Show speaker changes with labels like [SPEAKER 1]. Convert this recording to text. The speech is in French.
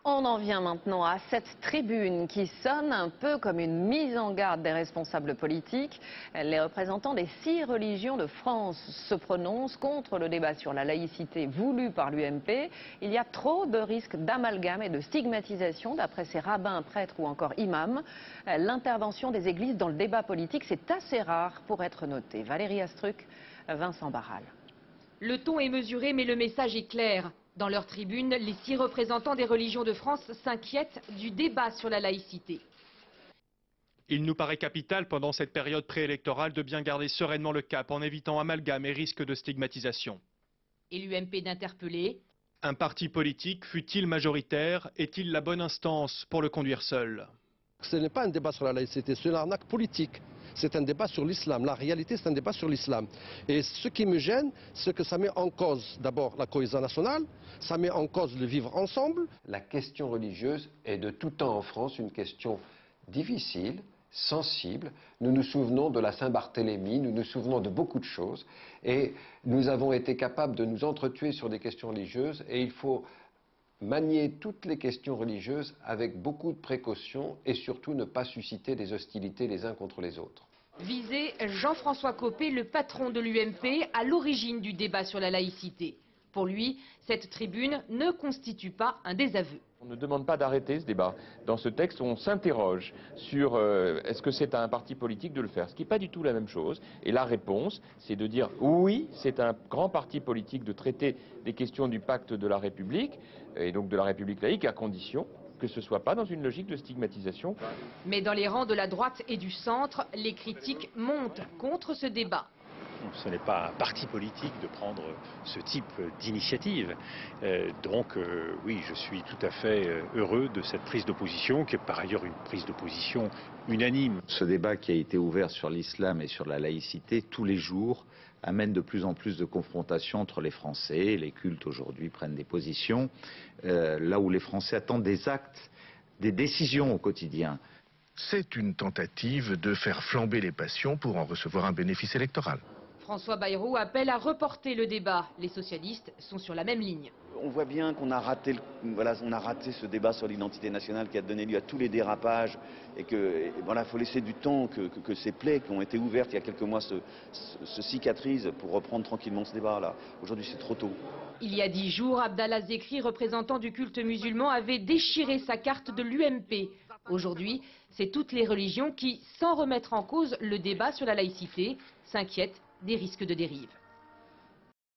[SPEAKER 1] On en vient maintenant à cette tribune qui sonne un peu comme une mise en garde des responsables politiques. Les représentants des 6 religions de France se prononcent contre le débat sur la laïcité voulu par l'UMP. Il y a trop de risques d'amalgame et de stigmatisation d'après ces rabbins, prêtres ou encore imams. L'intervention des églises dans le débat politique, c'est assez rare pour être noté. Valérie Astruc, Vincent Barral.
[SPEAKER 2] Le ton est mesuré mais le message est clair. Dans leur tribune, les 6 représentants des religions de France s'inquiètent du débat sur la laïcité.
[SPEAKER 3] Il nous paraît capital pendant cette période préélectorale de bien garder sereinement le cap en évitant amalgame et risque de stigmatisation.
[SPEAKER 2] Et l'UMP d'interpeller.
[SPEAKER 3] Un parti politique, fût-il majoritaire, est-il la bonne instance pour le conduire seul?
[SPEAKER 4] Ce n'est pas un débat sur la laïcité, c'est une arnaque politique. C'est un débat sur l'islam. La réalité, c'est un débat sur l'islam. Et ce qui me gêne, c'est que ça met en cause d'abord la cohésion nationale, ça met en cause le vivre ensemble.
[SPEAKER 5] La question religieuse est de tout temps en France une question difficile, sensible. Nous nous souvenons de la Saint-Barthélemy, nous nous souvenons de beaucoup de choses. Et nous avons été capables de nous entretuer sur des questions religieuses. Et il faut manier toutes les questions religieuses avec beaucoup de précautions et surtout ne pas susciter des hostilités les uns contre les autres.
[SPEAKER 2] Visé Jean-François Copé, le patron de l'UMP, à l'origine du débat sur la laïcité. Pour lui, cette tribune ne constitue pas un désaveu.
[SPEAKER 6] On ne demande pas d'arrêter ce débat. Dans ce texte, on s'interroge sur est-ce que c'est à un parti politique de le faire, ce qui n'est pas du tout la même chose. Et la réponse, c'est de dire oui, c'est un grand parti politique de traiter des questions du pacte de la République, et donc de la République laïque, à condition que ce ne soit pas dans une logique de stigmatisation.
[SPEAKER 2] Mais dans les rangs de la droite et du centre, les critiques montent contre ce débat.
[SPEAKER 7] Ce n'est pas un parti politique de prendre ce type d'initiative. Donc oui, je suis tout à fait heureux de cette prise d'opposition, qui est par ailleurs une prise d'opposition unanime.
[SPEAKER 8] Ce débat qui a été ouvert sur l'islam et sur la laïcité, tous les jours, amène de plus en plus de confrontations entre les Français. Les cultes aujourd'hui prennent des positions, là où les Français attendent des actes, des décisions au quotidien.
[SPEAKER 9] C'est une tentative de faire flamber les passions pour en recevoir un bénéfice électoral.
[SPEAKER 2] François Bayrou appelle à reporter le débat. Les socialistes sont sur la même ligne.
[SPEAKER 10] On voit bien qu'on a raté, ce débat sur l'identité nationale qui a donné lieu à tous les dérapages et que voilà, faut laisser du temps que ces plaies qui ont été ouvertes il y a quelques mois se cicatrisent pour reprendre tranquillement ce débat-là. Aujourd'hui, c'est trop tôt.
[SPEAKER 2] Il y a 10 jours, Abdallah Zekri, représentant du culte musulman, avait déchiré sa carte de l'UMP. Aujourd'hui, c'est toutes les religions qui, sans remettre en cause le débat sur la laïcité, s'inquiètent des risques de dérive.